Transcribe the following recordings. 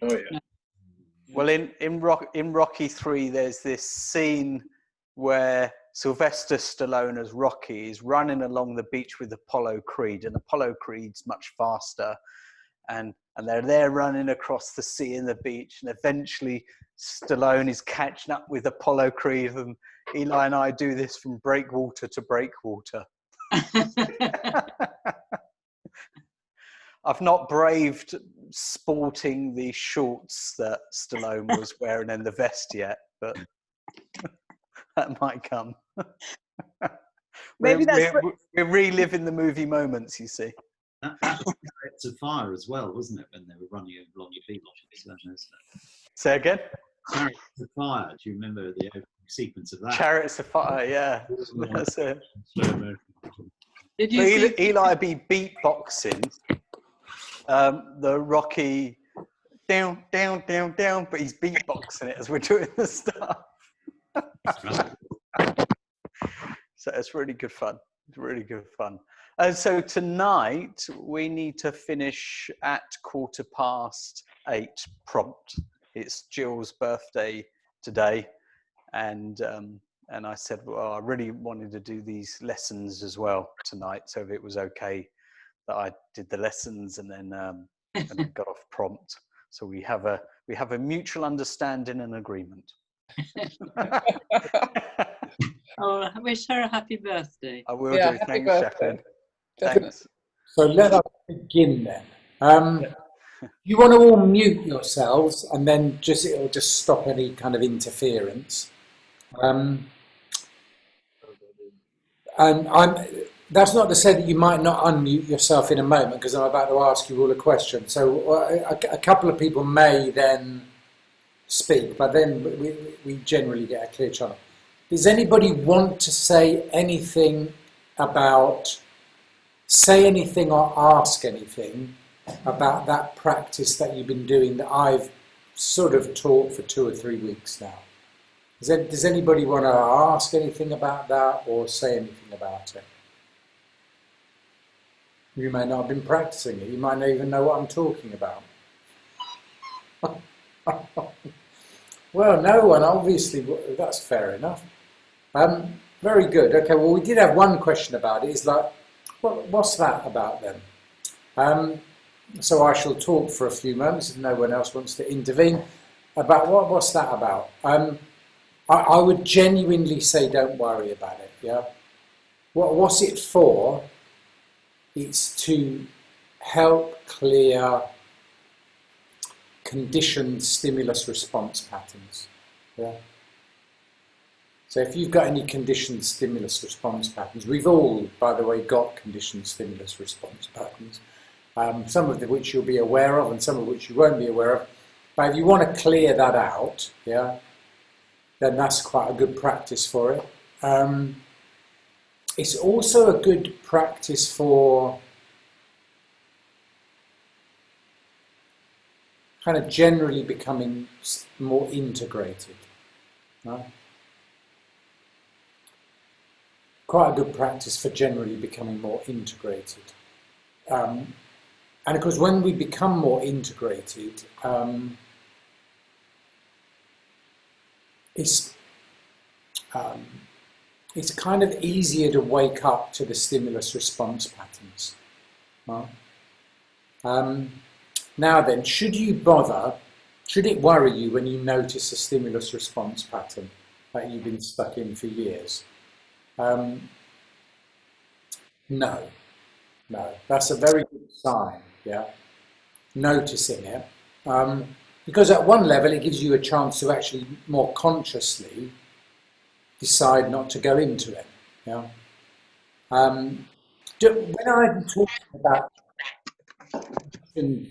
Oh yeah. Well, in Rocky 3, there's this scene where Sylvester Stallone as Rocky is running along the beach with Apollo Creed, and Apollo Creed's much faster, and they're there running across the sea and the beach, and eventually Stallone is catching up with Apollo Creed, and Eli and I do this from breakwater to breakwater. I've not braved sporting the shorts that Stallone was wearing and the vest yet, but that might come. Maybe we're reliving the movie moments, you see. That was Chariots of Fire as well, wasn't it, when they were running along your feet? Say again? Chariots of Fire, do you remember the opening sequence of that? Chariots of Fire, yeah. That's it. Did you see Eli be beatboxing the Rocky down, down, down, down, but he's beatboxing it as we're doing the stuff. So it's really good fun. It's really good fun. So tonight we need to finish at 8:15 prompt. It's Jill's birthday today, and I said, well, I really wanted to do these lessons as well tonight, so if it was okay that I did the lessons and then got off prompt. So we have a mutual understanding and agreement. Oh, I wish her a happy birthday. I will do. Thanks, Shepard. Thanks. So let us begin then. You want to all mute yourselves, and then it'll just stop any kind of interference. And that's not to say that you might not unmute yourself in a moment, because I'm about to ask you all a question. So a couple of people may then speak, but then we generally get a clear channel. Does anybody want to say anything or ask anything about that practice that you've been doing that I've sort of taught for 2 or 3 weeks now? Does anybody want to ask anything about that or say anything about it? You may not have been practicing it. You might not even know what I'm talking about. Well, no one, obviously. That's fair enough. Very good. Okay, well, we did have one question about it. It's like, what's that about then? So I shall talk for a few moments if no one else wants to intervene about what's that about. I would genuinely say don't worry about it. Yeah. What's it for? It's to help clear conditioned stimulus response patterns. Yeah. So if you've got any conditioned stimulus response patterns, we've all, by the way, got conditioned stimulus response patterns, some of which you'll be aware of and some of which you won't be aware of. But if you want to clear that out, yeah, then that's quite a good practice for it. It's also a good practice for kind of generally becoming more integrated. Right? Quite a good practice for generally becoming more integrated. And of course, when we become more integrated, it's kind of easier to wake up to the stimulus response patterns. Right? Now then, should it worry you when you notice a stimulus response pattern that you've been stuck in for years? No, that's a very good sign, yeah, noticing it, because at one level it gives you a chance to actually more consciously decide not to go into it, yeah. When I'm talking about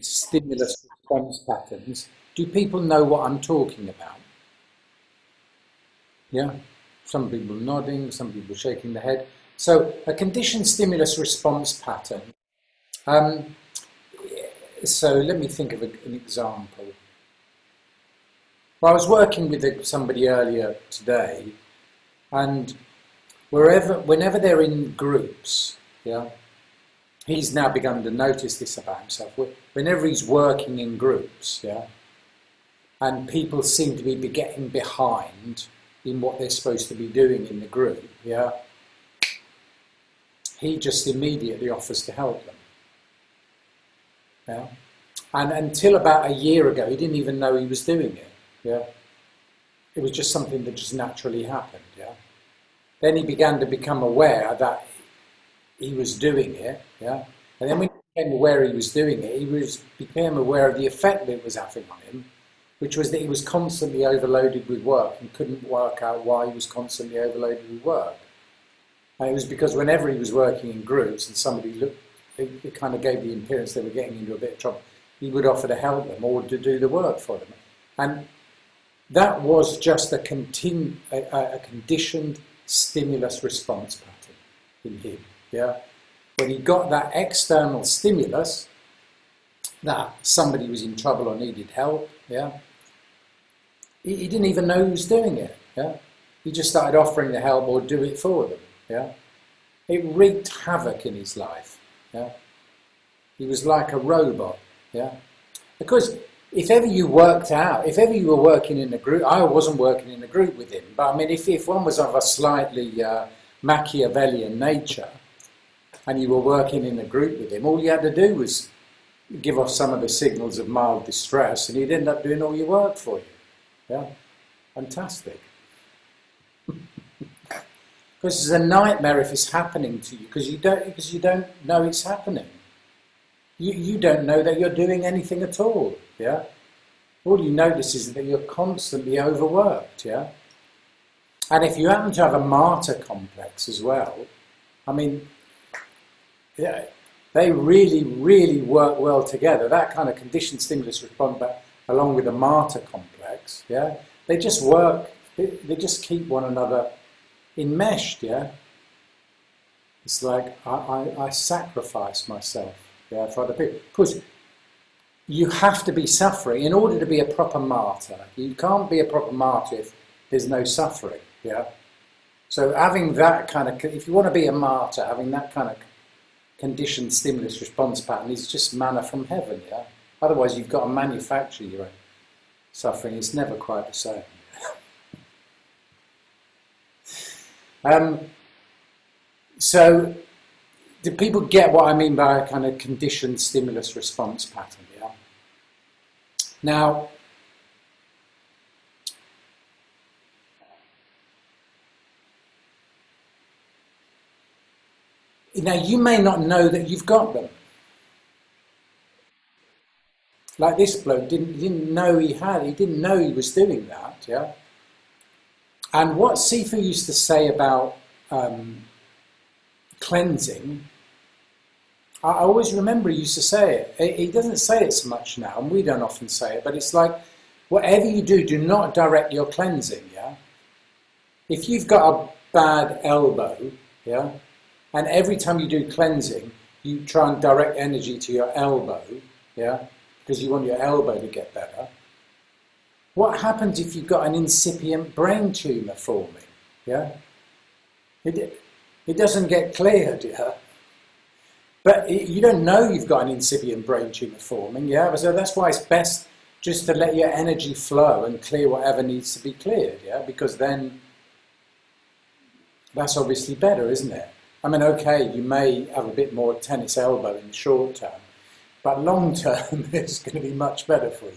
stimulus response patterns, do people know what I'm talking about? Yeah? Some people nodding, some people shaking their head. So a conditioned stimulus response pattern. So let me think of an example. Well, I was working with somebody earlier today, and whenever they're in groups, yeah, he's now begun to notice this about himself. Whenever he's working in groups, yeah, and people seem to be getting behind in what they're supposed to be doing in the group, yeah, he just immediately offers to help them. Yeah. And until about a year ago, he didn't even know he was doing it. Yeah. It was just something that just naturally happened. Yeah. Then he began to become aware that he was doing it. Yeah. And then when he became aware he was doing it, became aware of the effect that it was having on him, which was that he was constantly overloaded with work and couldn't work out why he was constantly overloaded with work. And it was because whenever he was working in groups and somebody looked, it kind of gave the appearance they were getting into a bit of trouble, he would offer to help them or to do the work for them. And that was just a conditioned stimulus response pattern in him. Yeah? When he got that external stimulus, that somebody was in trouble or needed help, yeah, he didn't even know he was doing it. Yeah? He just started offering the help or do it for them. Yeah? It wreaked havoc in his life. Yeah? He was like a robot. Yeah? Because if ever you worked out, if ever you were working in a group, I wasn't working in a group with him, but I mean, if one was of a slightly Machiavellian nature and you were working in a group with him, all you had to do was give off some of the signals of mild distress and he'd end up doing all your work for you. Yeah? Fantastic. Because it's a nightmare if it's happening to you, because you don't know it's happening. You don't know that you're doing anything at all. Yeah, all you notice is that you're constantly overworked. Yeah, and if you happen to have a martyr complex as well, I mean, yeah, they really, really work well together. That kind of conditioned stimulus response, but along with the martyr complex, yeah, they just work. They just keep one another enmeshed, yeah. It's like I sacrifice myself, yeah, for other people. Because you have to be suffering in order to be a proper martyr. You can't be a proper martyr if there's no suffering, yeah. So having that kind of, if you want to be a martyr, having that kind of conditioned stimulus response pattern is just manna from heaven, yeah. Otherwise, you've got to manufacture your own suffering. It's never quite the same. So, do people get what I mean by a kind of conditioned stimulus response pattern? Yeah. Now, you may not know that you've got them. Like this bloke didn't know he had. He didn't know he was doing that. Yeah. And what Sifu used to say about cleansing, I always remember he used to say it. He doesn't say it so much now, and we don't often say it, but it's like, whatever you do, do not direct your cleansing, yeah? If you've got a bad elbow, yeah, and every time you do cleansing, you try and direct energy to your elbow, yeah, because you want your elbow to get better, what happens if you've got an incipient brain tumour forming? Yeah, it doesn't get cleared, yeah. But you don't know you've got an incipient brain tumour forming, yeah. So that's why it's best just to let your energy flow and clear whatever needs to be cleared, yeah. Because then that's obviously better, isn't it? I mean, okay, you may have a bit more tennis elbow in the short term, but long term it's going to be much better for you.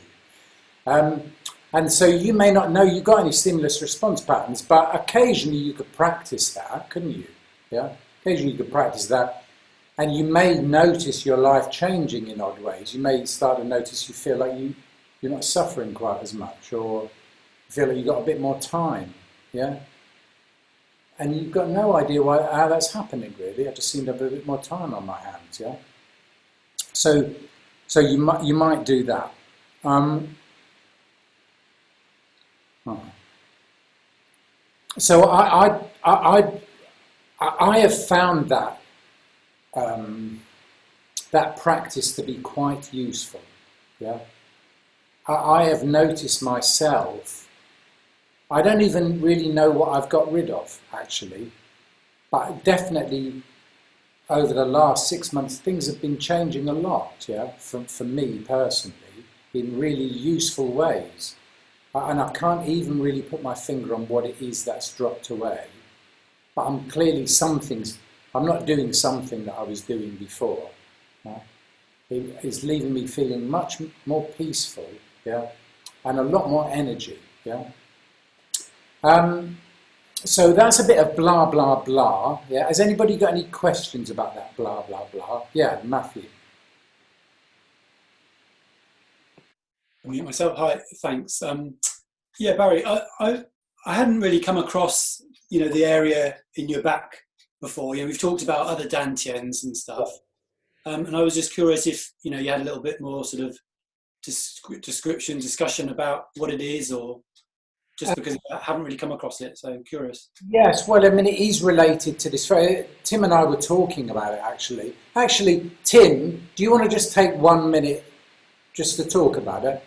And so you may not know you've got any stimulus response patterns, but occasionally you could practice that, couldn't you? Yeah? Occasionally you could practice that, and you may notice your life changing in odd ways. You may start to notice you feel like you're not suffering quite as much, or you feel like you've got a bit more time, yeah? And you've got no idea how that's happening, really. I just seem to have a bit more time on my hands, yeah? So you might do that. So I have found that that practice to be quite useful. Yeah, I have noticed myself. I don't even really know what I've got rid of, actually, but definitely over the last 6 months, things have been changing a lot. Yeah, for me personally, in really useful ways. and I can't even really put my finger on what it is that's dropped away. But I'm clearly I'm not doing something that I was doing before. Yeah? It's leaving me feeling much more peaceful, yeah, and a lot more energy, yeah. So that's a bit of blah blah blah. Yeah. Has anybody got any questions about that blah blah blah? Yeah, Matthew. Mute myself. Hi, thanks. Yeah, Barry, I hadn't really come across, the area in your back before. We've talked about other dantians and stuff, and I was just curious if you had a little bit more sort of discussion about what it is, or just because I haven't really come across it, so I'm curious. Yes, well, I mean, it is related to this. Tim and I were talking about it, actually. Actually, Tim, do you want to just take 1 minute just to talk about it?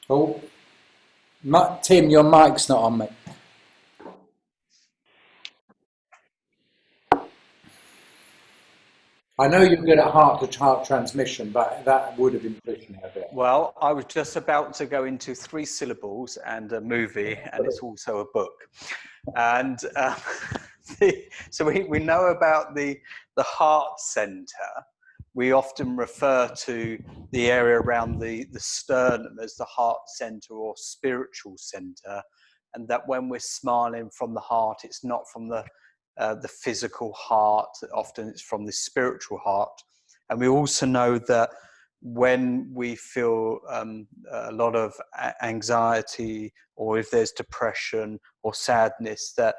Oh, Tim, your mic's not on, mate. I know you're good at heart-to-heart transmission, but that would have been pushing it a bit. Well, I was just about to go into 3 syllables and a movie, and it's also a book. And so we know about the heart center. We often refer to the area around the sternum as the heart center or spiritual center, and that when we're smiling from the heart, it's not from the physical heart. Often it's from the spiritual heart. And we also know that when we feel a lot of anxiety, or if there's depression or sadness, that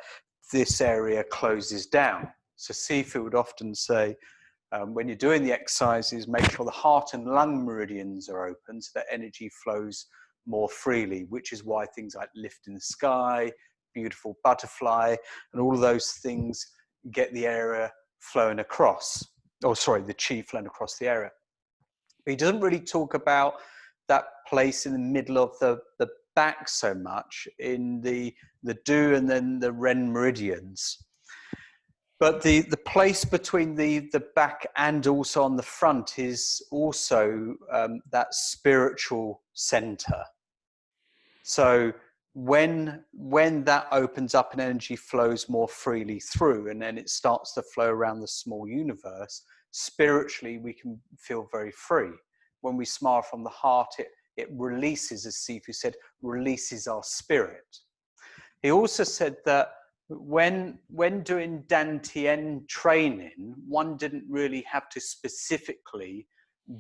this area closes down. So Sifu would often say, when you're doing the exercises, make sure the heart and lung meridians are open so that energy flows more freely, which is why things like lift in the sky, beautiful butterfly, and all of those things get the area flowing across, the chi flowing across the area. But he doesn't really talk about that place in the middle of the back so much, in the Du and then the Ren meridians. But the place between the back and also on the front is also that spiritual center. So when that opens up and energy flows more freely through, and then it starts to flow around the small universe, spiritually we can feel very free. When we smile from the heart, it releases, as Sifu said, releases our spirit. He also said that when doing Dantian training, one didn't really have to specifically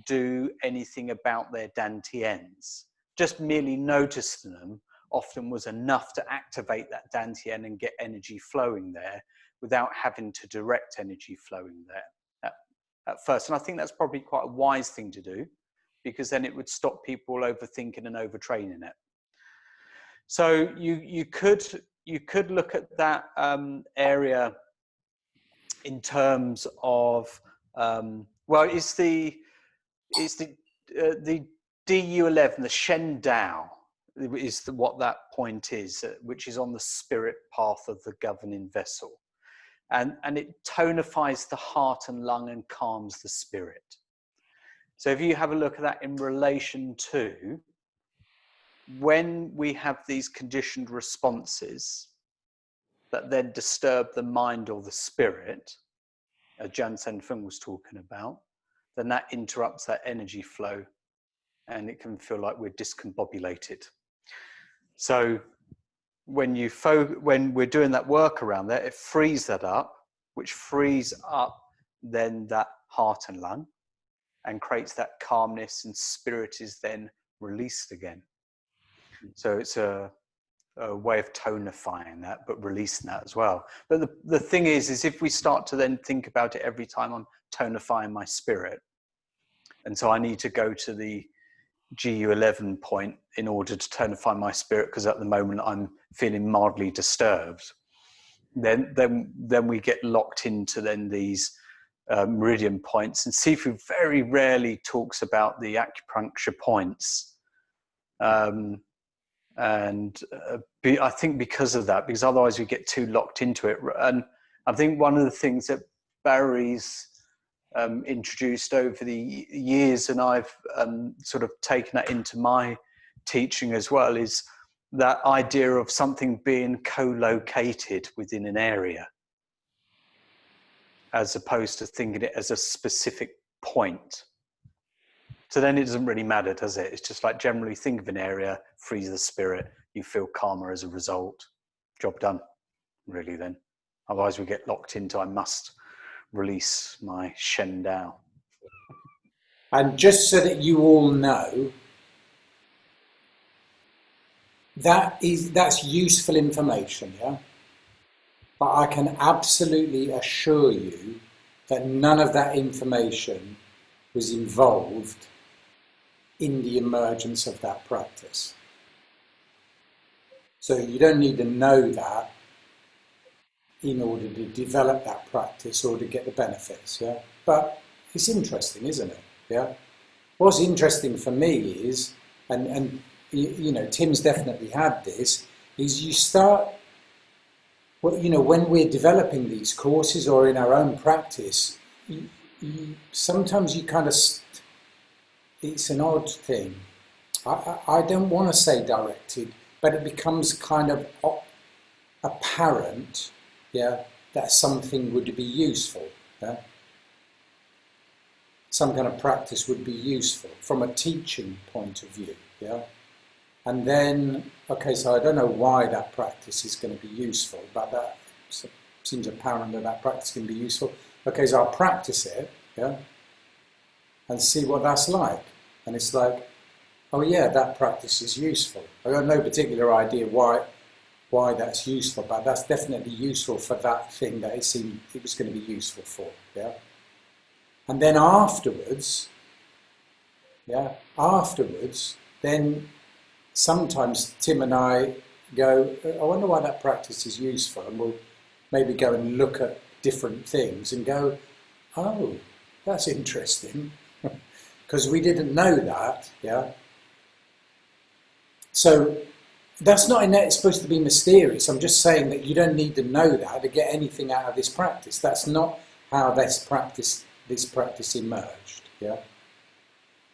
do anything about their Dantians. Just merely noticing them often was enough to activate that Dantian and get energy flowing there without having to direct energy flowing there at first. And I think that's probably quite a wise thing to do, because then it would stop people overthinking and overtraining it. So you could look at that area in terms of it's the DU11, the Shen Dao, is what that point is, which is on the spirit path of the governing vessel, and it tonifies the heart and lung and calms the spirit. So if you have a look at that in relation to when we have these conditioned responses that then disturb the mind or the spirit, as Jan Senfeng was talking about, then that interrupts that energy flow and it can feel like we're discombobulated. So when we're doing that work around there, it frees that up, which frees up then that heart and lung and creates that calmness, and spirit is then released again. So it's a way of tonifying that, but releasing that as well. But the thing is if we start to then think about it every time I'm tonifying my spirit, and so I need to go to the GU11 point in order to tonify my spirit, because at the moment I'm feeling mildly disturbed, then we get locked into then these meridian points. And Sifu very rarely talks about the acupuncture points. I think because of that, because otherwise we get too locked into it. And I think one of the things that Barry's introduced over the years, and I've sort of taken that into my teaching as well, is that idea of something being co-located within an area, as opposed to thinking it as a specific point. So then it doesn't really matter, does it? It's just like generally think of an area, frees the spirit, you feel calmer as a result. Job done, really then. Otherwise we get locked into, I must release my Shen Dao. And just so that you all know, that's useful information, yeah? But I can absolutely assure you that none of that information was involved in the emergence of that practice. So you don't need to know that in order to develop that practice or to get the benefits, yeah? But it's interesting, isn't it? Yeah. What's interesting for me is, and you know, Tim's definitely had this, is you start, well, you know, when we're developing these courses or in our own practice, sometimes you kind of, it's an odd thing. I don't want to say directed, but it becomes kind of apparent, yeah, that something would be useful, yeah? Some kind of practice would be useful from a teaching point of view, yeah? And then, okay, so I don't know why that practice is going to be useful, but that seems apparent that that practice can be useful. Okay, so I'll practice it, yeah, and see what that's like. And it's like, oh yeah, that practice is useful. I've got no particular idea why that's useful, but that's definitely useful for that thing that it seemed it was going to be useful for, yeah. And then afterwards, yeah, then sometimes Tim and I go, I wonder why that practice is useful, and we'll maybe go and look at different things and go, oh, that's interesting, because we didn't know that, yeah. So that's not it's supposed to be mysterious. I'm just saying that you don't need to know that to get anything out of this practice. That's not how this practice emerged, yeah.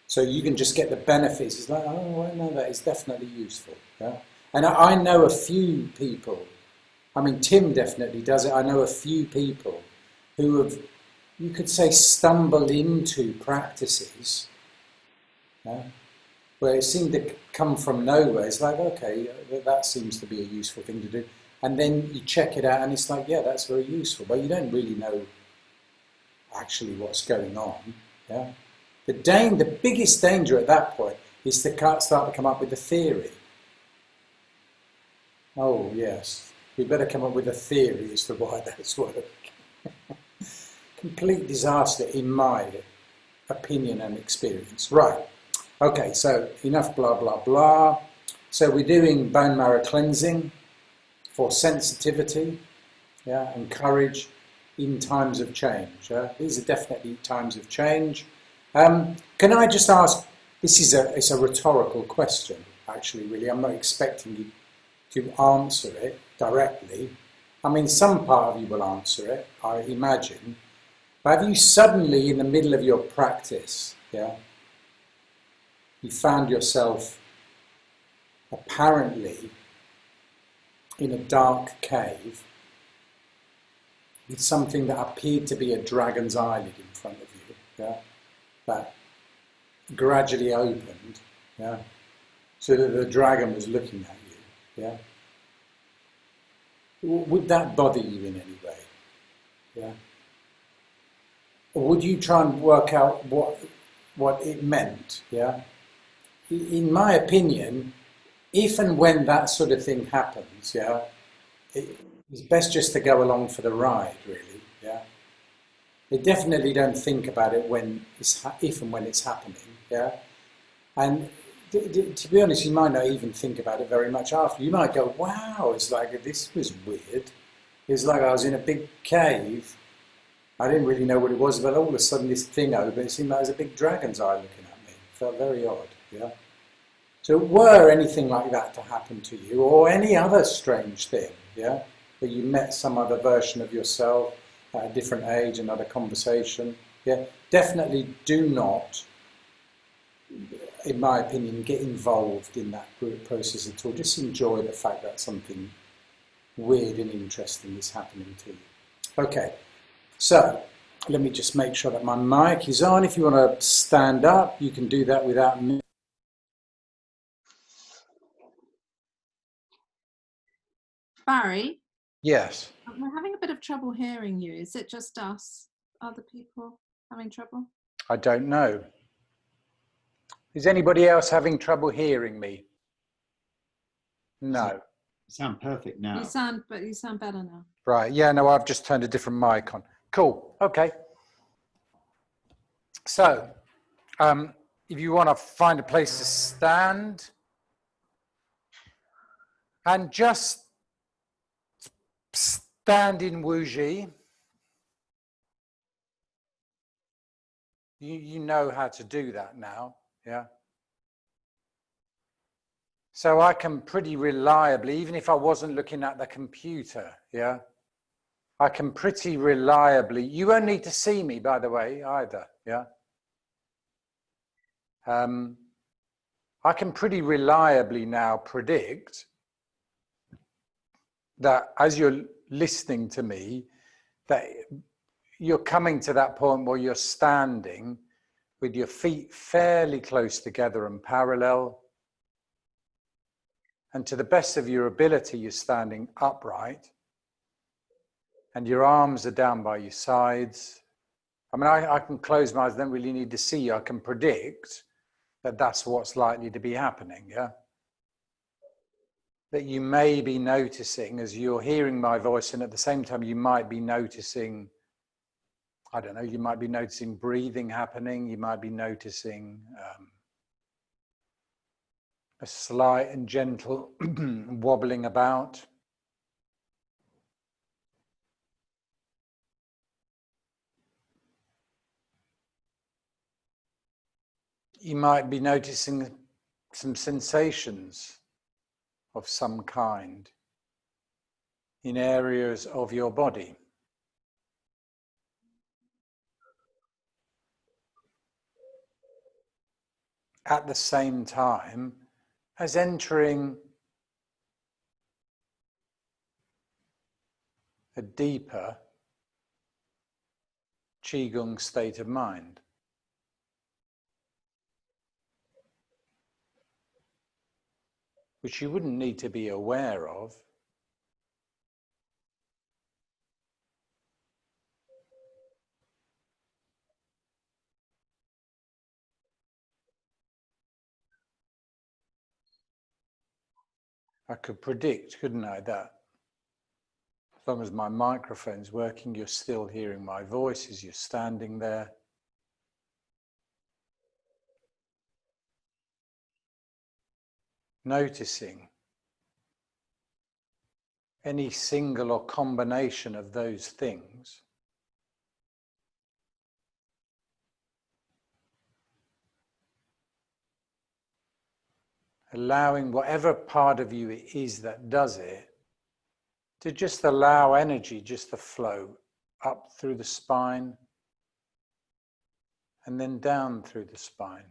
So you can just get the benefits. It's like, oh, well, no, that is definitely useful, yeah. And I know a few people. I mean, Tim definitely does it. I know a few people who have, you could say, stumbled into practices, yeah, where it seemed to come from nowhere. It's like, okay, that seems to be a useful thing to do. And then you check it out and it's like, yeah, that's very useful. But you don't really know actually what's going on. Yeah? The biggest danger at that point is to start to come up with a theory. Oh, yes, we better come up with a theory as to why that's working. Complete disaster in my opinion and experience. Right. Okay, so enough blah, blah, blah. So we're doing bone marrow cleansing for sensitivity, yeah, and courage in times of change. These are definitely times of change. Can I just ask, it's a rhetorical question, actually, really. I'm not expecting you to answer it directly. I mean, some part of you will answer it, I imagine. But have you suddenly, in the middle of your practice, yeah, you found yourself apparently in a dark cave with something that appeared to be a dragon's eyelid in front of you, yeah, that gradually opened, yeah, so that the dragon was looking at you, yeah? Would that bother you in any way, yeah? Or would you try and work out what it meant, yeah? In my opinion, if and when that sort of thing happens, yeah, it's best just to go along for the ride, really, yeah. They definitely don't think about it if and when it's happening, yeah. And to be honest, you might not even think about it very much after. You might go, wow, it's like, this was weird. It's like I was in a big cave. I didn't really know what it was, but all of a sudden this thing opened. It seemed like there was a big dragon's eye looking at me. It felt very odd, yeah. So were anything like that to happen to you, or any other strange thing, yeah, where you met some other version of yourself, at a different age, another conversation. Yeah, definitely do not, in my opinion, get involved in that group process at all. Just enjoy the fact that something weird and interesting is happening to you. Okay, so let me just make sure that my mic is on. If you want to stand up, you can do that without me. Barry, Yes. we're having a bit of trouble hearing you. Is it just us? Other people having trouble? I don't know. Is anybody else having trouble hearing me? No. You sound perfect now. You sound better now. Right, yeah, no, I've just turned a different mic on. Cool, okay. So, if you want to find a place to stand, and just stand in Wuji. You know how to do that now, yeah? So I can pretty reliably, even if I wasn't looking at the computer, yeah? I can pretty reliably, you won't need to see me, by the way, either, yeah? I can pretty reliably now predict that as you're listening to me, that you're coming to that point where you're standing with your feet fairly close together and parallel. And to the best of your ability, you're standing upright and your arms are down by your sides. I mean, I can close my eyes, I don't really need to see you. I can predict that that's what's likely to be happening, yeah? That you may be noticing as you're hearing my voice, and at the same time you might be noticing, I don't know, you might be noticing breathing happening, you might be noticing a slight and gentle wobbling about. You might be noticing some sensations of some kind in areas of your body. At the same time as entering a deeper Qigong state of mind. Which you wouldn't need to be aware of. I could predict, couldn't I, that as long as my microphone's working, you're still hearing my voice as you're standing there. Noticing any single or combination of those things. Allowing whatever part of you it is that does it to just allow energy just to flow up through the spine and then down through the spine.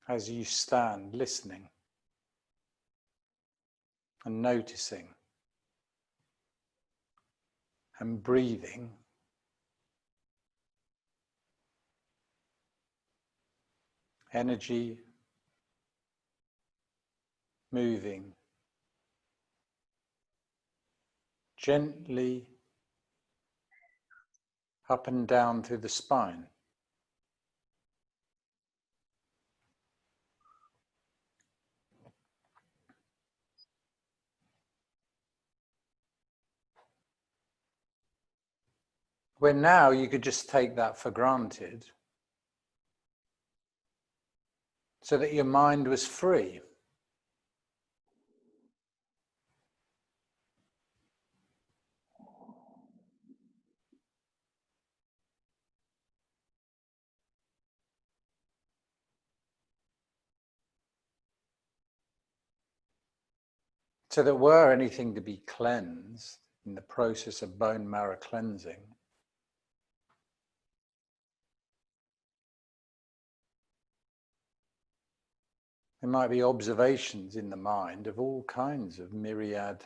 As you stand listening and noticing and breathing, energy moving gently up and down through the spine. Where now you could just take that for granted so that your mind was free. So that were anything to be cleansed in the process of bone marrow cleansing, there might be observations in the mind of all kinds of myriad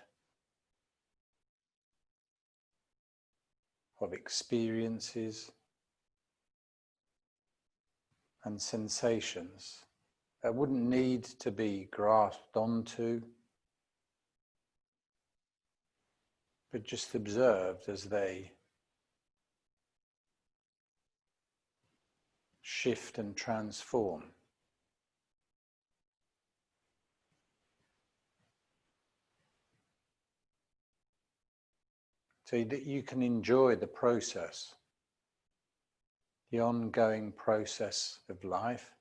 of experiences and sensations that wouldn't need to be grasped onto, but just observed as they shift and transform. So that you can enjoy the process, the ongoing process of life,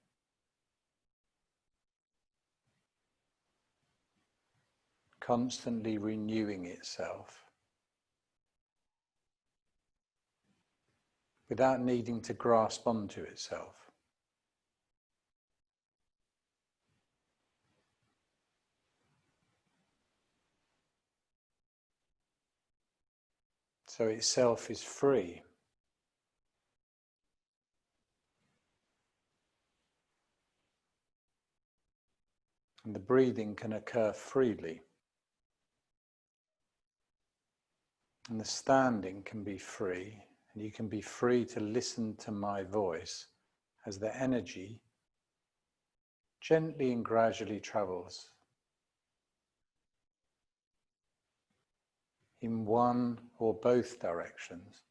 constantly renewing itself without needing to grasp onto itself. So itself is free. And the breathing can occur freely. And the standing can be free. And you can be free to listen to my voice as the energy gently and gradually travels in one or both directions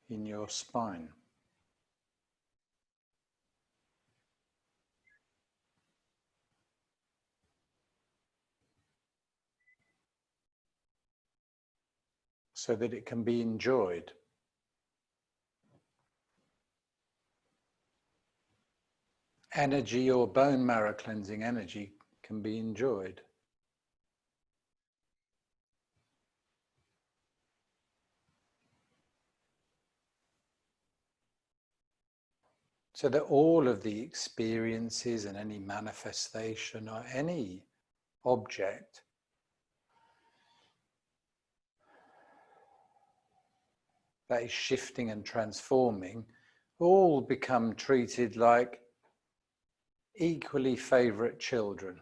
in your spine. So that it can be enjoyed. Energy or bone marrow cleansing energy can be enjoyed. So that all of the experiences and any manifestation or any object that is shifting and transforming all become treated like equally favourite children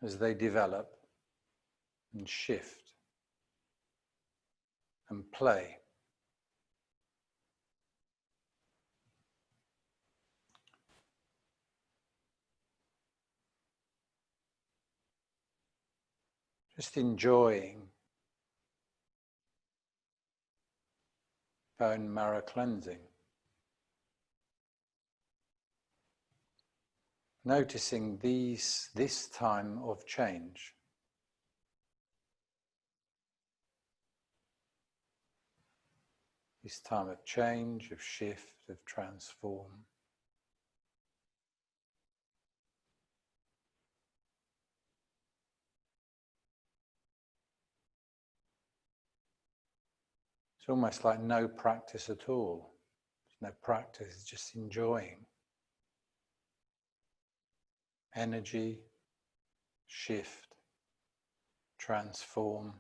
as they develop and shift and play. Just enjoying bone marrow cleansing. Noticing this time of change. This time of change, of shift, of transform. It's almost like no practice at all. No practice, it's just enjoying. Energy, shift, transform.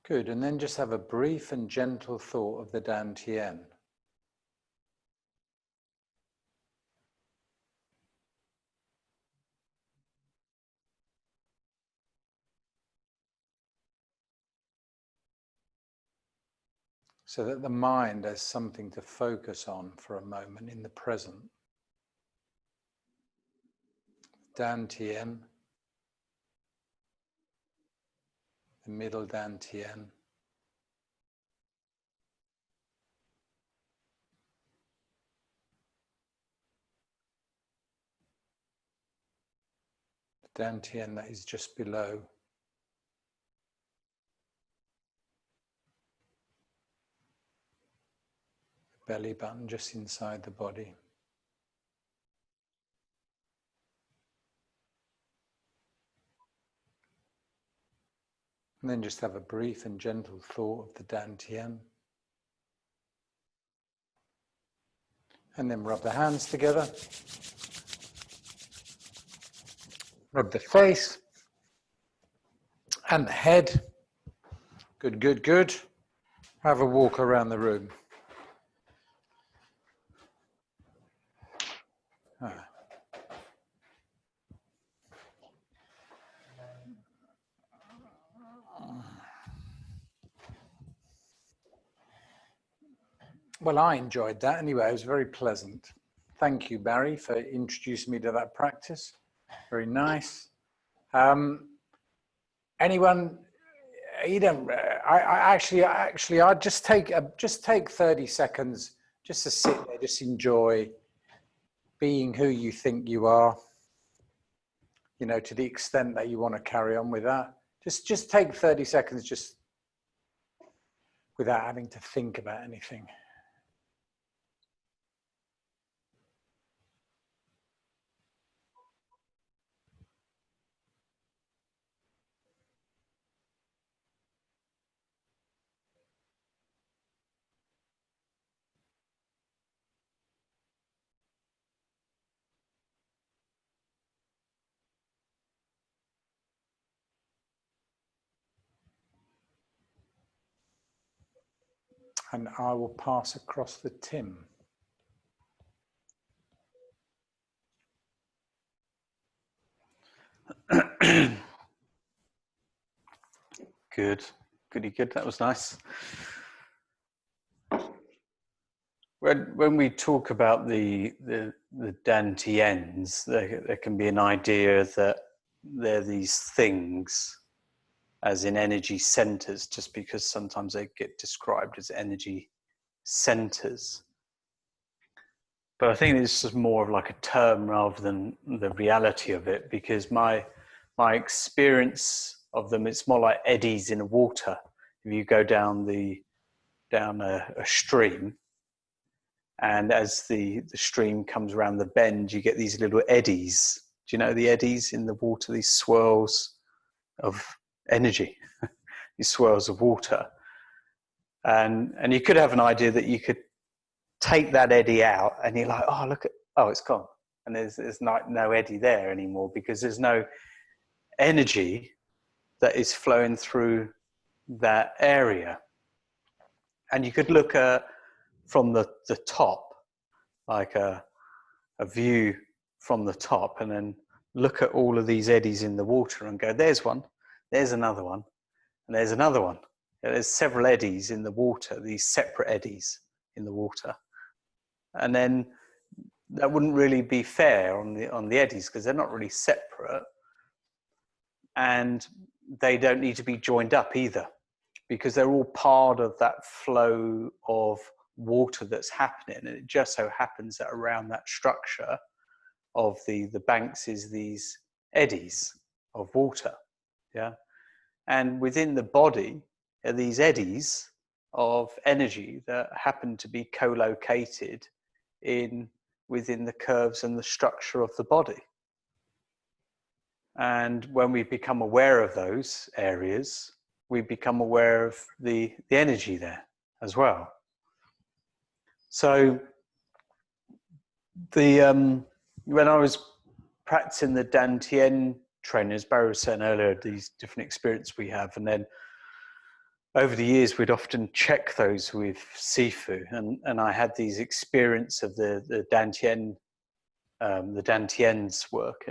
Good, and then just have a brief and gentle thought of the Dantian. So that the mind has something to focus on for a moment in the present. Dantian, the middle Dantian, the Dantian that is just below, the belly button just inside the body. And then just have a brief and gentle thought of the Dantian. And then rub the hands together. Rub the face and the head. Good, good, good. Have a walk around the room. Ah. Well, I enjoyed that anyway. It was very pleasant. Thank you, Barry, for introducing me to that practice. Very nice. Anyone? You don't. I'd just take 30 seconds just to sit there, just enjoy being who you think you are. You know, to the extent that you want to carry on with that. Just take 30 seconds, just without having to think about anything. And I will pass across to Tim. Good, goody good. That was nice. When we talk about the Dantians, there can be an idea that they're these things, as in energy centers, just because sometimes they get described as energy centers. But I think it's just more of like a term rather than the reality of it, because my experience of them, it's more like eddies in water. If you go down a stream, and as the stream comes around the bend, you get these little eddies. Do you know the eddies in the water? These swirls of energy, these swirls of water. And you could have an idea that you could take that eddy out and you're like, oh, it's gone. And there's no eddy there anymore because there's no energy that is flowing through that area. And you could look at from the top, like a view from the top, and then look at all of these eddies in the water and go, there's one, there's another one, and there's another one. There's several eddies in the water, these separate eddies in the water. And then that wouldn't really be fair on the eddies because they're not really separate, and they don't need to be joined up either because they're all part of that flow of water that's happening. And it just so happens that around that structure of the banks is these eddies of water. Yeah. And within the body are these eddies of energy that happen to be co-located within the curves and the structure of the body. And when we become aware of those areas, we become aware of the energy there as well. So when I was practicing the Dantian training, as Barry was saying earlier, these different experiences we have, and then over the years we'd often check those with Sifu, and I had these experience of the Dantian, the Dantian's work,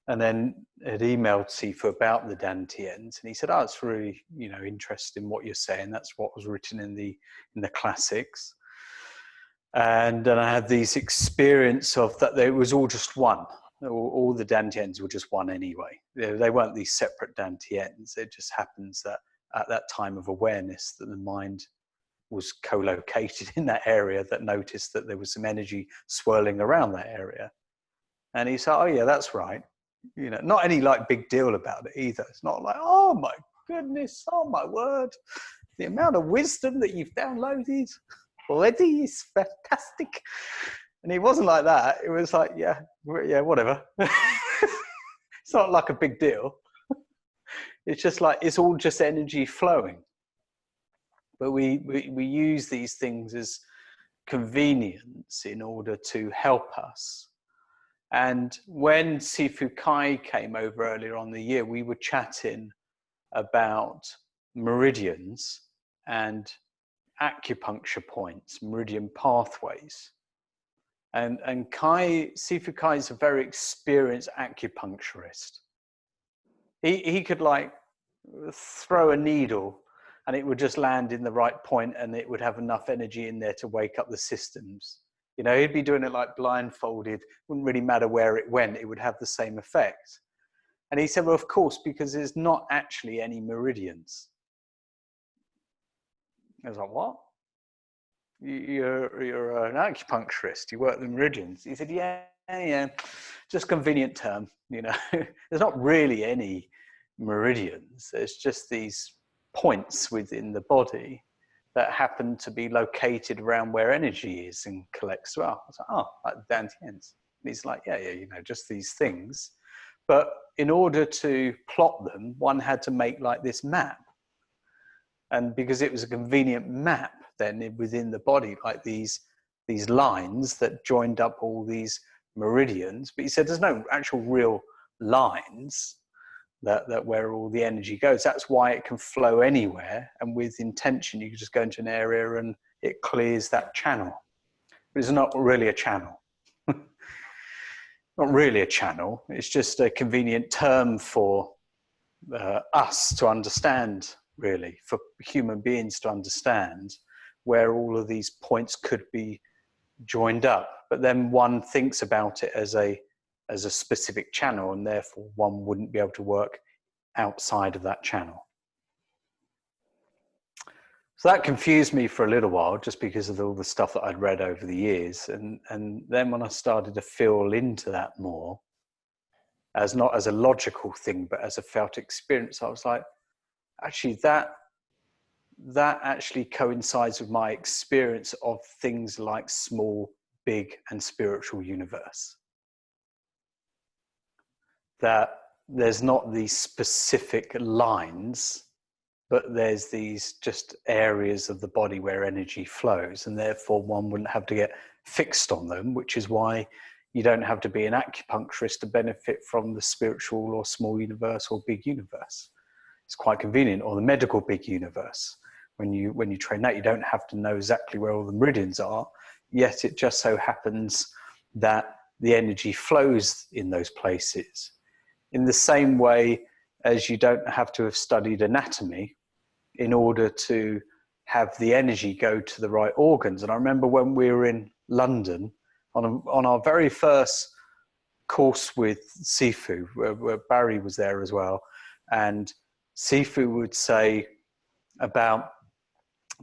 and then had emailed Sifu about the Dantians, and he said, "Oh, it's really interesting what you're saying. That's what was written in the classics." And then I had these experience of that it was all just one. All the Dantians were just one anyway. They weren't these separate Dantians. It just happens that at that time of awareness that the mind was co-located in that area, that noticed that there was some energy swirling around that area. And he said, "Oh yeah, that's right." Not any like big deal about it either. It's not like, "Oh my goodness, oh my word, the amount of wisdom that you've downloaded already is fantastic." And it wasn't like that. It was like, yeah, whatever. It's not like a big deal. It's just like, it's all just energy flowing. But we use these things as convenience in order to help us. And when Sifu Kai came over earlier on the year, we were chatting about meridians and acupuncture points, meridian pathways. And Sifu Kai is a very experienced acupuncturist. He could like throw a needle and it would just land in the right point and it would have enough energy in there to wake up the systems. You know, he'd be doing it like blindfolded. Wouldn't really matter where it went, it would have the same effect. And he said, well, of course, because there's not actually any meridians. I was like, what? You're an acupuncturist, you work the meridians. He said, yeah, just convenient term, you know. There's not really any meridians. There's just these points within the body that happen to be located around where energy is and collects well. I was like, oh, like dantians. And he's like, yeah, you know, just these things. But in order to plot them, one had to make like this map. And because it was a convenient map, then within the body, like these lines that joined up all these meridians. But he said there's no actual real lines that where all the energy goes. That's why it can flow anywhere. And with intention, you can just go into an area and it clears that channel. But it's not really a channel. Not really a channel. It's just a convenient term for us to understand, really, for human beings to understand where all of these points could be joined up. But then one thinks about it as a specific channel, and therefore one wouldn't be able to work outside of that channel. So that confused me for a little while, just because of all the stuff that I'd read over the years. And then when I started to feel into that more, as not as a logical thing, but as a felt experience, I was like, actually that actually coincides with my experience of things like small, big, and spiritual universe. That there's not these specific lines, but there's these just areas of the body where energy flows, and therefore one wouldn't have to get fixed on them, which is why you don't have to be an acupuncturist to benefit from the spiritual or small universe or big universe. It's quite convenient, or the medical big universe. When you train that, you don't have to know exactly where all the meridians are, yet it just so happens that the energy flows in those places. In the same way as you don't have to have studied anatomy in order to have the energy go to the right organs. And I remember when we were in London on our very first course with Sifu, where Barry was there as well, and Sifu would say about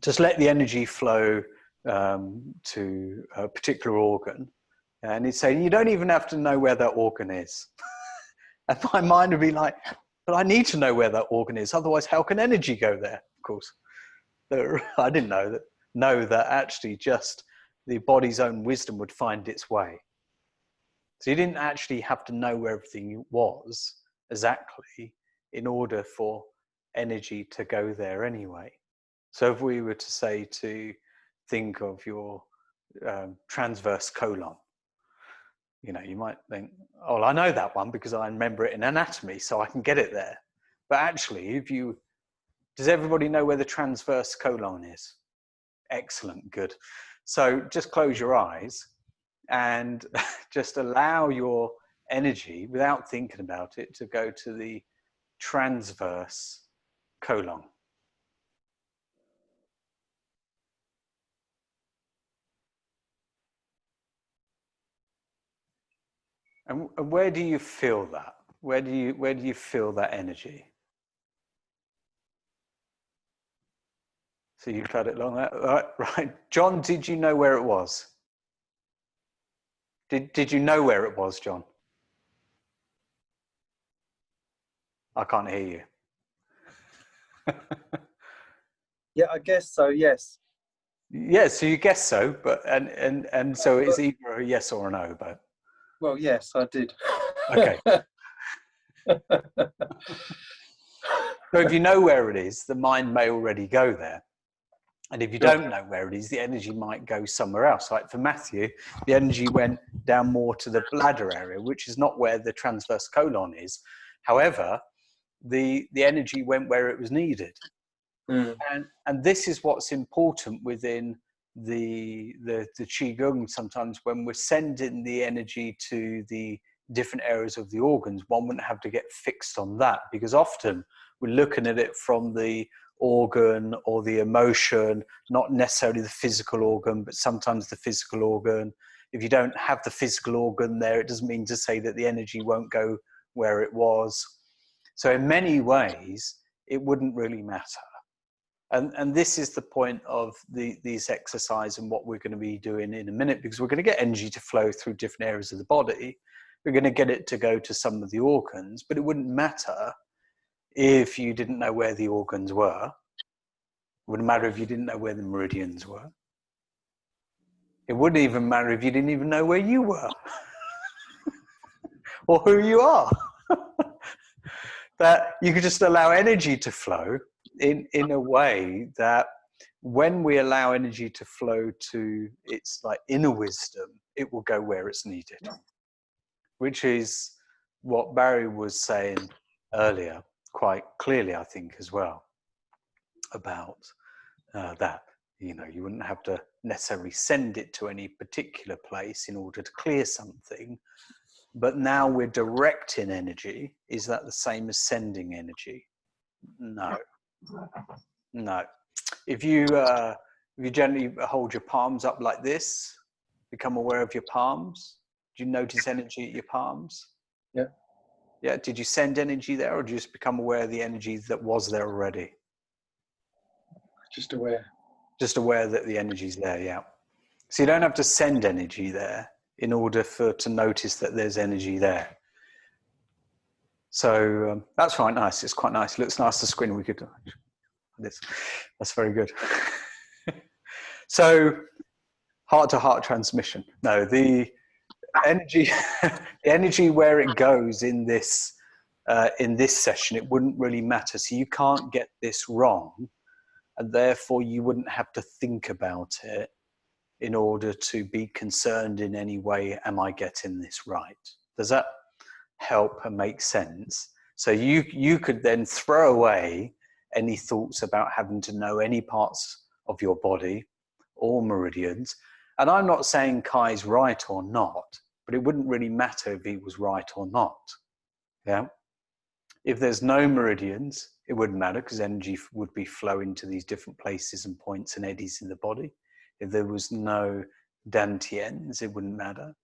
just let the energy flow to a particular organ. And he'd say, you don't even have to know where that organ is. And my mind would be like, but I need to know where that organ is. Otherwise, how can energy go there? Of course, I didn't know that actually just the body's own wisdom would find its way. So you didn't actually have to know where everything was exactly in order for energy to go there anyway. So if we were to say to think of your transverse colon, you know, you might think, oh, I know that one because I remember it in anatomy, so I can get it there. But actually, does everybody know where the transverse colon is? Excellent, good. So just close your eyes and just allow your energy, without thinking about it, to go to the transverse colon. And where do you feel that? Where do you feel that energy? So you've had it long. Right. John, did you know where it was? Did you know where it was, John? I can't hear you. Yeah, I guess so, yes. Yeah, so you guess so, but and so it's either a yes or a no, but Well, yes, I did. okay. So if you know where it is, the mind may already go there. And if you don't know where it is, the energy might go somewhere else. Like for Matthew, the energy went down more to the bladder area, which is not where the transverse colon is. However, the energy went where it was needed. And this is what's important within the Qigong. Sometimes when we're sending the energy to the different areas of the organs, one wouldn't have to get fixed on that, because often we're looking at it from the organ or the emotion, not necessarily the physical organ, but sometimes the physical organ. If you don't have the physical organ there, it doesn't mean to say that the energy won't go where it was. So in many ways, it wouldn't really matter. And this is the point of these exercises and what we're going to be doing in a minute, because we're going to get energy to flow through different areas of the body. We're going to get it to go to some of the organs, but it wouldn't matter if you didn't know where the organs were. It wouldn't matter if you didn't know where the meridians were. It wouldn't even matter if you didn't even know where you were or who you are. That you could just allow energy to flow in a way that when we allow energy to flow to its like inner wisdom, it will go where it's needed, which is what Barry was saying earlier quite clearly, I think, as well, about that. You know, you wouldn't have to necessarily send it to any particular place in order to clear something, but now we're directing energy. Is that the same as sending energy? No. No. If you gently hold your palms up like this, become aware of your palms. Do you notice energy at your palms? Yeah. Yeah. Did you send energy there, or did you just become aware of the energy that was there already? Just aware. Just aware that the energy's there, yeah. So you don't have to send energy there in order to notice that there's energy there. So that's quite nice. It's quite nice. It looks nice to screen. We could this. That's very good. So heart-to-heart transmission. No, the energy, the energy where it goes in this session, it wouldn't really matter. So you can't get this wrong, and therefore you wouldn't have to think about it in order to be concerned in any way. Am I getting this right? Does that help and make sense? So you could then throw away any thoughts about having to know any parts of your body or meridians. And I'm not saying Kai's right or not, but it wouldn't really matter if he was right or not. Yeah. If there's no meridians, it wouldn't matter, because energy would be flowing to these different places and points and eddies in the body. If there was no dantians, it wouldn't matter.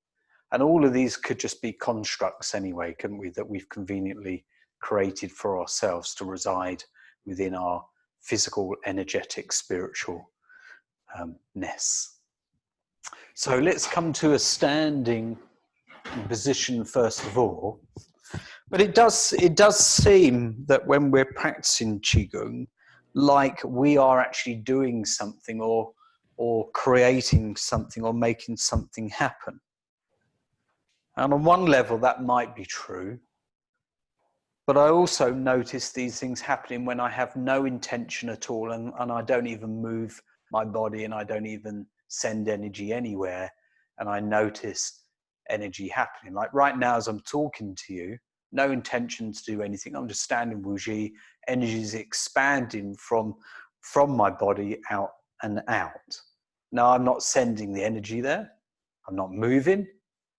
And all of these could just be constructs anyway, couldn't we, that we've conveniently created for ourselves to reside within our physical, energetic, spiritual ness. So let's come to a standing position first of all. But it does seem that when we're practicing Qigong, like we are actually doing something or creating something or making something happen. And on one level, that might be true. But I also notice these things happening when I have no intention at all, and I don't even move my body, and I don't even send energy anywhere, and I notice energy happening. Like right now, as I'm talking to you, no intention to do anything. I'm just standing Wuji. Energy is expanding from my body out and out. Now, I'm not sending the energy there. I'm not moving.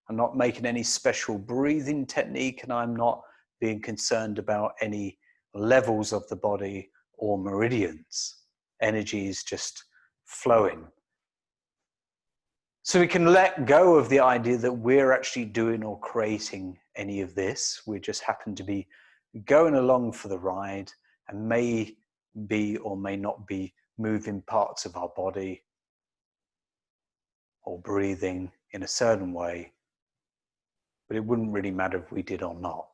I'm not making any special breathing technique, and I'm not being concerned about any levels of the body or meridians. Energy is just flowing. So we can let go of the idea that we're actually doing or creating any of this. We just happen to be going along for the ride and may be or may not be moving parts of our body or breathing in a certain way, but it wouldn't really matter if we did or not.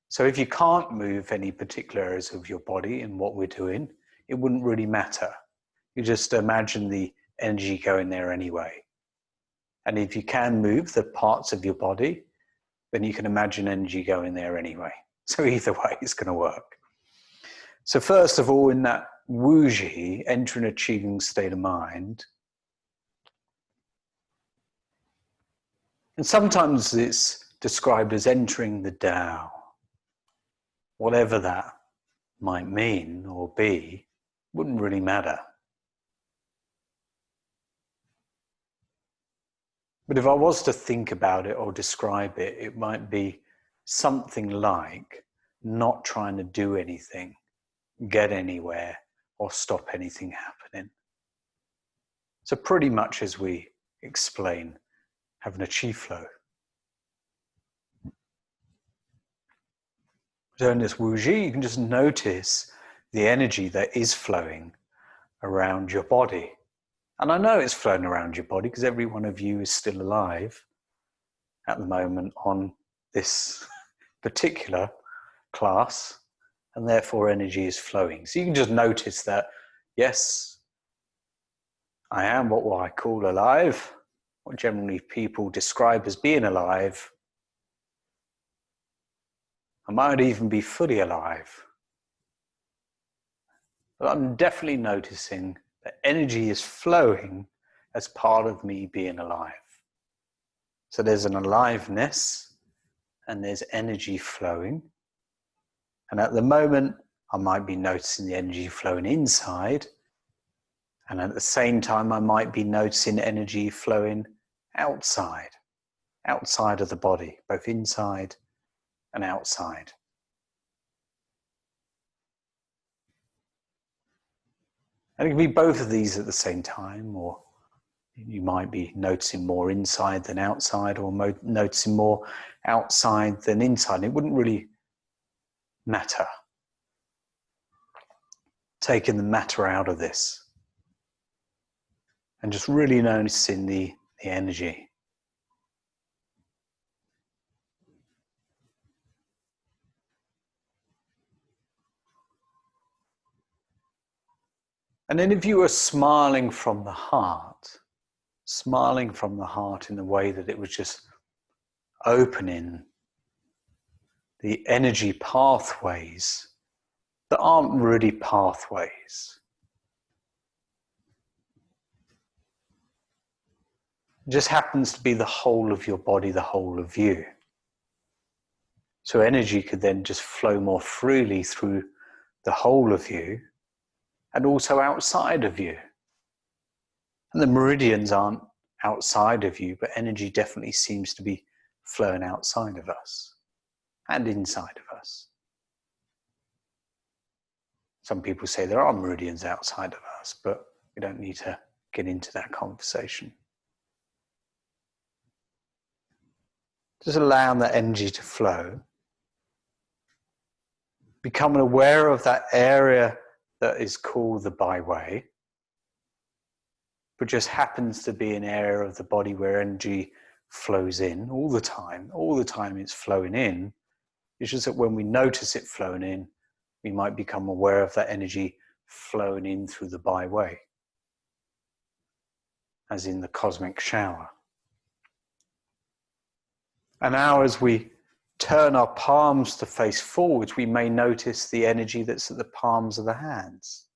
So if you can't move any particular areas of your body in what we're doing, it wouldn't really matter. You just imagine the energy going there anyway. And if you can move the parts of your body, then you can imagine energy going there anyway. So either way, it's going to work. So first of all, in that wuji, enter an achieving state of mind. And sometimes it's described as entering the Tao. Whatever that might mean or be, wouldn't really matter. But if I was to think about it or describe it, it might be something like not trying to do anything, get anywhere, or stop anything happening. So pretty much as we explain, having a chi flow. So in this wuji, you can just notice the energy that is flowing around your body. And I know it's flowing around your body because every one of you is still alive at the moment on this particular class, and therefore energy is flowing. So you can just notice that, yes, I am what I call alive, what generally people describe as being alive. I might even be fully alive. But I'm definitely noticing that energy is flowing as part of me being alive. So there's an aliveness and there's energy flowing. And at the moment, I might be noticing the energy flowing inside. And at the same time, I might be noticing energy flowing outside of the body, both inside and outside. And it can be both of these at the same time, or you might be noticing more inside than outside, or noticing more outside than inside. It wouldn't really matter. Taking the matter out of this and just really noticing the energy. And then if you were smiling from the heart in the way that it was just opening the energy pathways that aren't really pathways. It just happens to be the whole of your body, the whole of you. So energy could then just flow more freely through the whole of you and also outside of you. And the meridians aren't outside of you, but energy definitely seems to be flowing outside of us and inside of us. Some people say there are meridians outside of us, but we don't need to get into that conversation. Just allowing that energy to flow. Becoming aware of that area that is called the byway, but just happens to be an area of the body where energy flows in all the time it's flowing in. It's just that when we notice it flowing in, we might become aware of that energy flowing in through the byway, as in the cosmic shower. And now as we turn our palms to face forwards, we may notice the energy that's at the palms of the hands.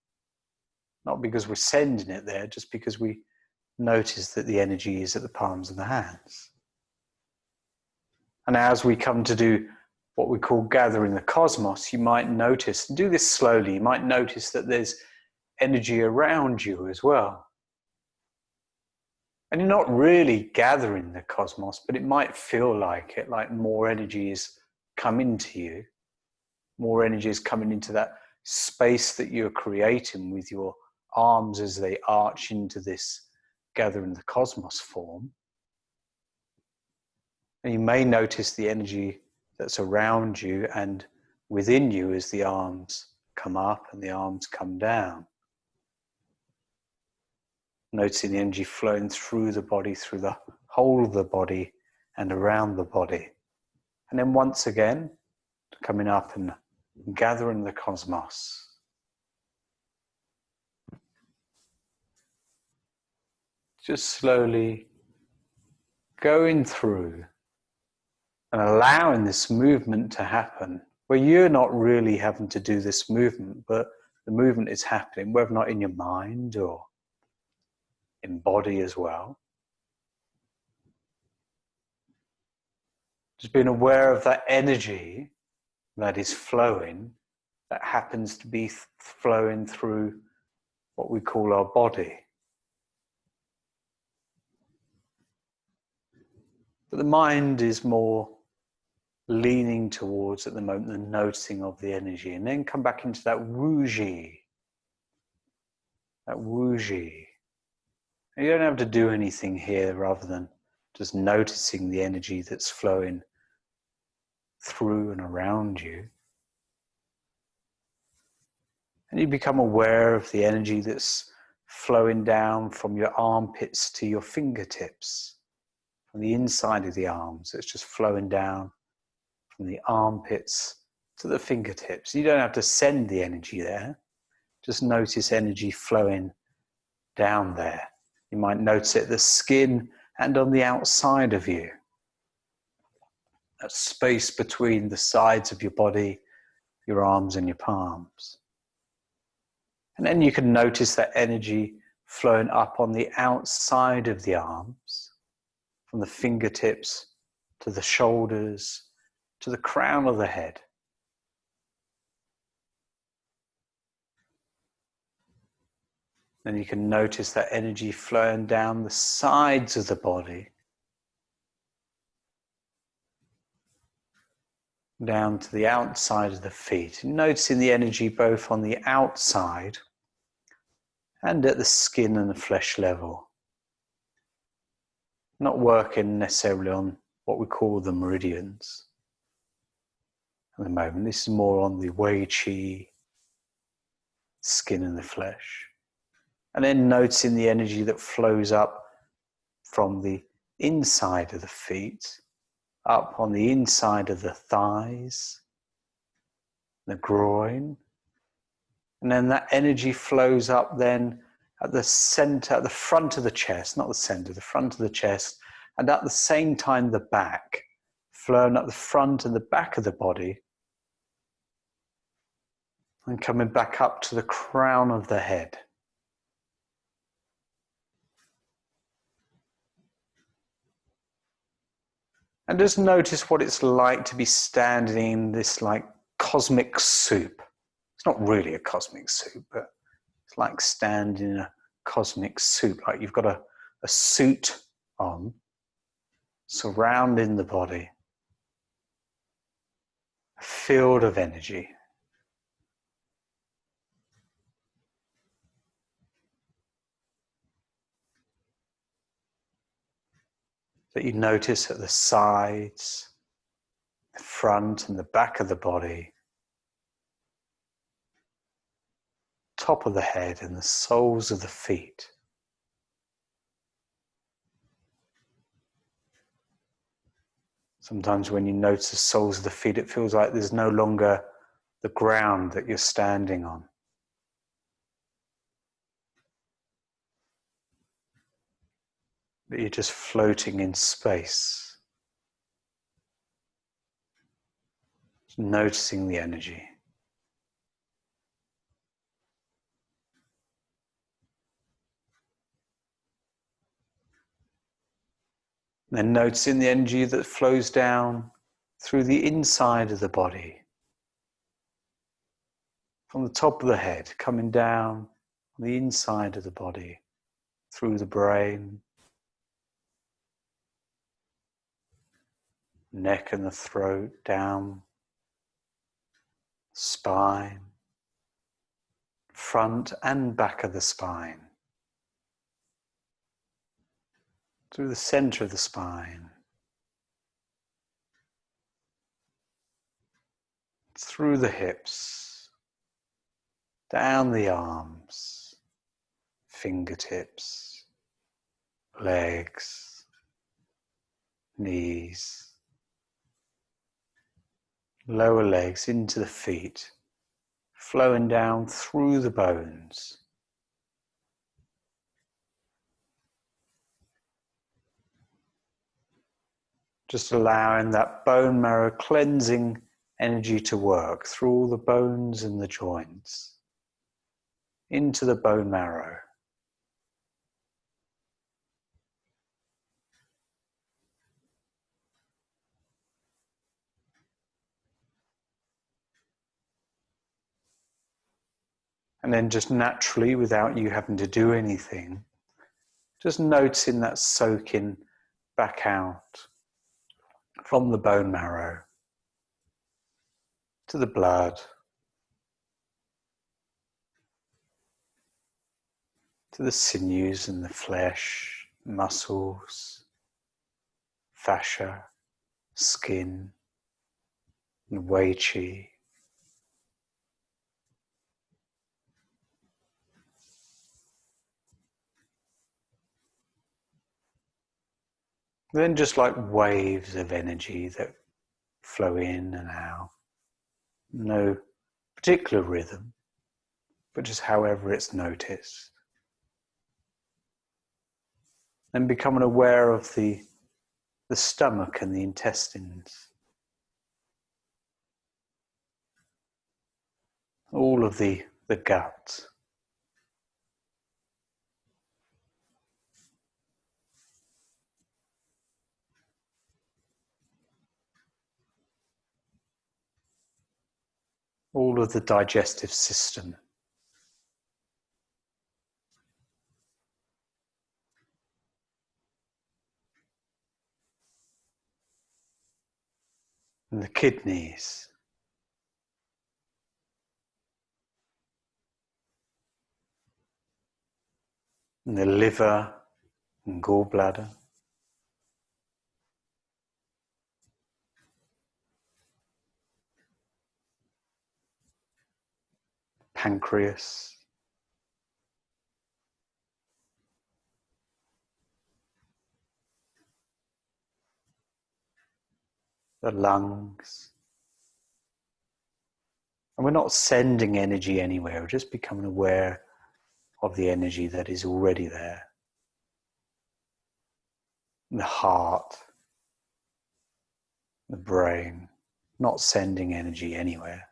Not because we're sending it there, just because we notice that the energy is at the palms of the hands. And as we come to do what we call gathering the cosmos, you might notice, do this slowly, you might notice that there's energy around you as well. And you're not really gathering the cosmos, but it might feel like it, like more energy is coming to you. More energy is coming into that space that you're creating with your arms as they arch into this gathering the cosmos form. And you may notice the energy that's around you and within you as the arms come up and the arms come down. Noticing the energy flowing through the body, through the whole of the body and around the body. And then once again, coming up and gathering the cosmos. Just slowly going through and allowing this movement to happen where you're not really having to do this movement, but the movement is happening, whether or not in your mind or in body as well. Just being aware of that energy that is flowing, that happens to be flowing through what we call our body. But the mind is more leaning towards at the moment the noticing of the energy, and then come back into that wuji. That wuji. You don't have to do anything here rather than just noticing the energy that's flowing through and around you. And you become aware of the energy that's flowing down from your armpits to your fingertips, from the inside of the arms. It's just flowing down from the armpits to the fingertips. You don't have to send the energy there. Just notice energy flowing down there. You might notice it at the skin and on the outside of you. That space between the sides of your body, your arms and your palms. And then you can notice that energy flowing up on the outside of the arms, from the fingertips to the shoulders, to the crown of the head. Then you can notice that energy flowing down the sides of the body, down to the outside of the feet. And noticing the energy both on the outside and at the skin and the flesh level. Not working necessarily on what we call the meridians at the moment. This is more on the Wei Qi, skin and the flesh. And then noticing the energy that flows up from the inside of the feet, up on the inside of the thighs, the groin. And then that energy flows up then at the center, at the front of the chest, not the center, the front of the chest, and at the same time the back, flowing up the front and the back of the body, and coming back up to the crown of the head. And just notice what it's like to be standing in this like cosmic soup. It's not really a cosmic soup, but it's like standing in a cosmic soup, like you've got a suit on, surrounding the body, a field of energy. That you notice at the sides, the front and the back of the body, top of the head and the soles of the feet. Sometimes when you notice the soles of the feet, it feels like there's no longer the ground that you're standing on. That you're just floating in space. Just noticing the energy. Then noticing the energy that flows down through the inside of the body. From the top of the head, coming down on the inside of the body, through the brain, neck and the throat, down, spine, front and back of the spine, through the center of the spine, through the hips, down the arms, fingertips, legs, knees, lower legs into the feet, flowing down through the bones. Just allowing that bone marrow cleansing energy to work through all the bones and the joints, into the bone marrow. And then just naturally, without you having to do anything, just noticing that soaking back out from the bone marrow to the blood, to the sinews and the flesh, muscles, fascia, skin, and wei qi. Then just like waves of energy that flow in and out. No particular rhythm, but just however it's noticed. Then becoming aware of the stomach and the intestines. All of the gut. All of the digestive system. And the kidneys. And the liver and gallbladder. Pancreas. The lungs. And we're not sending energy anywhere, we're just becoming aware of the energy that is already there. And the heart, the brain, not sending energy anywhere.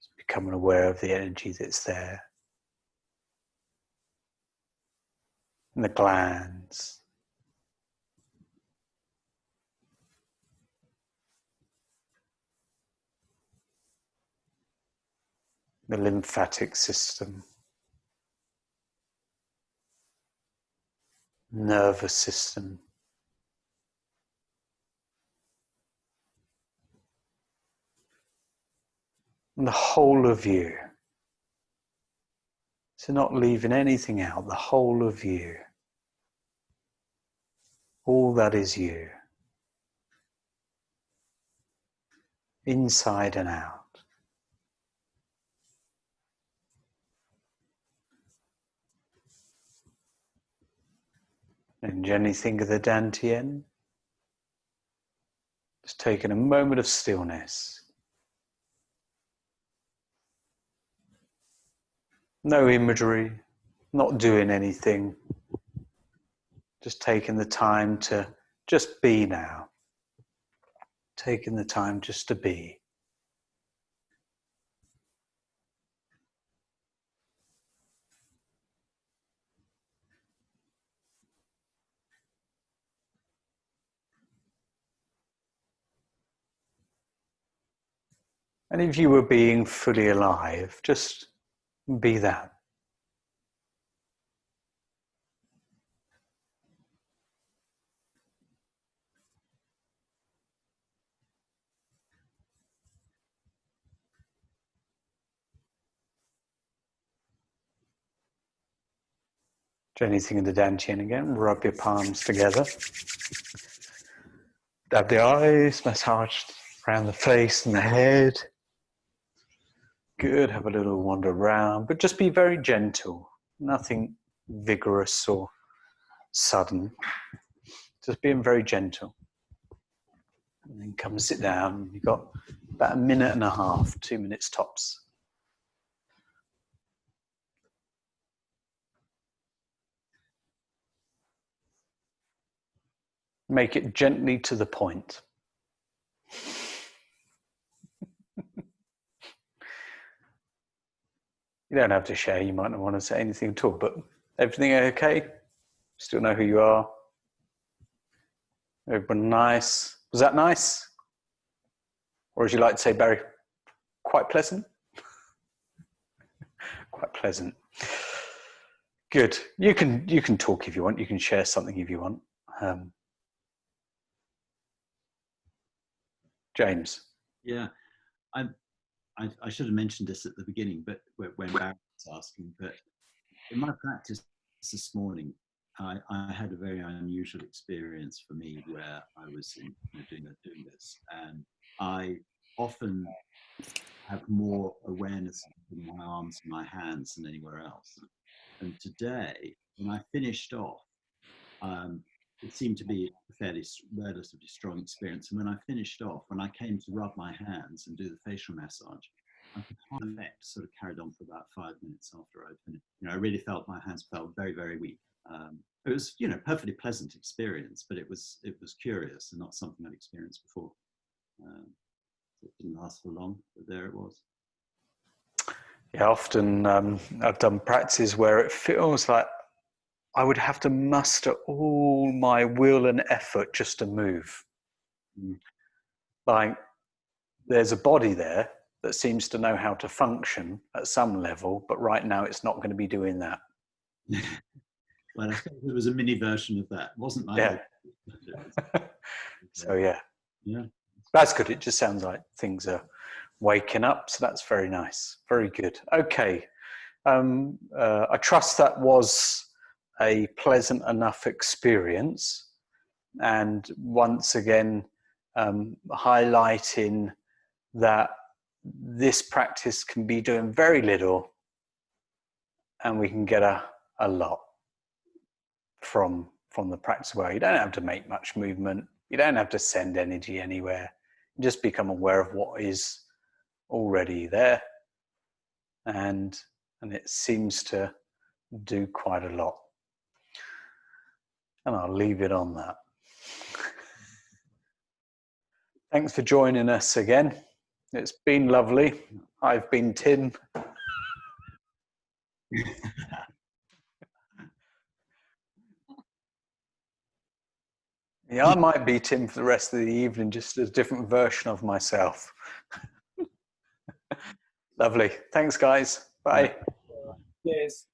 Just becoming aware of the energy that's there. And the glands. The lymphatic system. Nervous system. And the whole of you. So not leaving anything out, the whole of you. All that is you. Inside and out. And gently think of the Dantian. Just taking a moment of stillness. No imagery, not doing anything. Just taking the time to just be now. Taking the time just to be. And if you were being fully alive, just be that. Do anything in the Dantian again. Rub your palms together. Dab the eyes, massage around the face and the head. Good, have a little wander around, but just be very gentle. Nothing vigorous or sudden. Just being very gentle. And then come and sit down. You've got about 1.5 minutes, 2 minutes tops. Make it gently to the point. You don't have to share. You might not want to say anything at all, but everything okay? Still know who you are? Everyone nice? Was that nice? Or as you like to say, Barry, quite pleasant? Quite pleasant. Good. You can talk if you want. You can share something if you want. James. Yeah, I should have mentioned this at the beginning, but when Barry was asking, but in my practice this morning, I had a very unusual experience for me where I was doing this, and I often have more awareness in my arms and my hands than anywhere else. And today, when I finished off, it seemed to be a fairly relatively strong experience. And when I finished off, when I came to rub my hands and do the facial massage, I could find the effect sort of carried on for about 5 minutes after I finished. I really felt my hands felt very, very weak. It was, perfectly pleasant experience, but it was curious and not something I'd experienced before. It didn't last for long, but there it was. Yeah, often I've done practices where it feels like I would have to muster all my will and effort just to move. Like there's a body there that seems to know how to function at some level, but right now it's not going to be doing that. Well, I suppose there was a mini version of that. It wasn't my Yeah. So yeah. That's good. It just sounds like things are waking up. So that's very nice. Very good. Okay. I trust that was a pleasant enough experience. And once again, highlighting that this practice can be doing very little and we can get a lot from the practice where you don't have to make much movement. You don't have to send energy anywhere. You just become aware of what is already there. And it seems to do quite a lot. And I'll leave it on that. Thanks for joining us again. It's been lovely. I've been Tim. Yeah, I might be Tim for the rest of the evening, just a different version of myself. Lovely. Thanks, guys. Bye. Cheers.